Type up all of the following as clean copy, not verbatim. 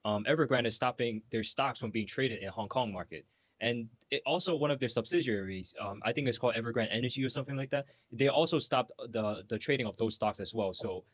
Evergrande is stopping their stocks from being traded in Hong Kong market. And also one of their subsidiaries, I think it's called Evergrande Energy or something like that. They also stopped the trading of those stocks as well. So,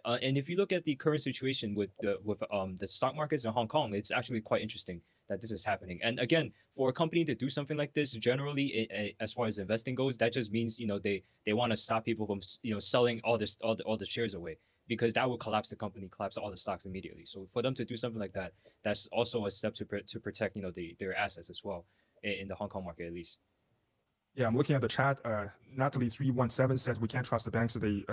and if you look at the current situation with the stock markets in Hong Kong, it's actually quite interesting that this is happening. And again, for a company to do something like this, generally, as far as investing goes, that just means they want to stop people from selling all the shares away, because that will collapse the company, collapse all the stocks immediately. So for them to do something like that, that's also a step to protect their assets as well in the Hong Kong market at least. Yeah, I'm looking at the chat. Natalie 317 said we can't trust the banks. They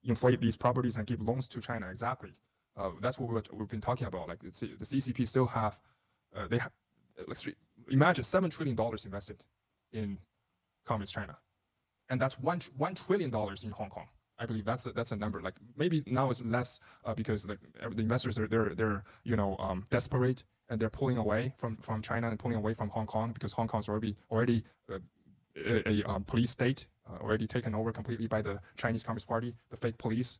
inflate these properties and give loans to China. Exactly. That's what we've been talking about. Like the CCP still have, let's imagine $7 trillion invested in communist China, and that's $1 trillion in Hong Kong. I believe that's a number. Like maybe now it's less because like the investors they're desperate, and they're pulling away from China and pulling away from Hong Kong, because Hong Kong's already a police state, already taken over completely by the Chinese Communist Party, the fake police,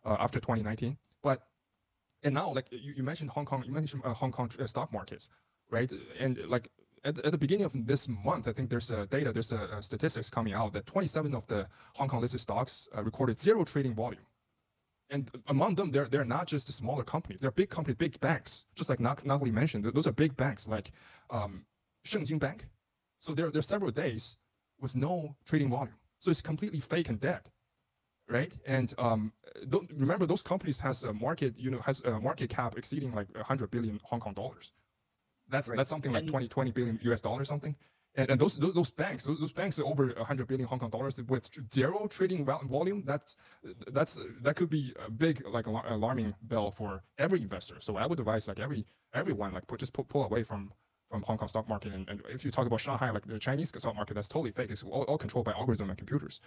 after 2019. And now, like you mentioned Hong Kong, Hong Kong stock markets, right? And like at the beginning of this month, I think there's statistics coming out that 27 of the Hong Kong listed stocks recorded zero trading volume. And among them, they're not just the smaller companies. They're big companies, big banks. Just like Natalie mentioned, those are big banks like Shengjing Bank. So there are several days with no trading volume. So it's completely fake and dead, right? And remember, those companies has a market cap exceeding like 100 billion Hong Kong dollars. That's something like 20 billion US dollars something. And those banks are over 100 billion Hong Kong dollars with zero trading volume. That could be a big like alarming bell for every investor. So I would advise like everyone like just pull away from Hong Kong stock market. And if you talk about Shanghai, like the Chinese stock market, that's totally fake. It's all controlled by algorithm and computers.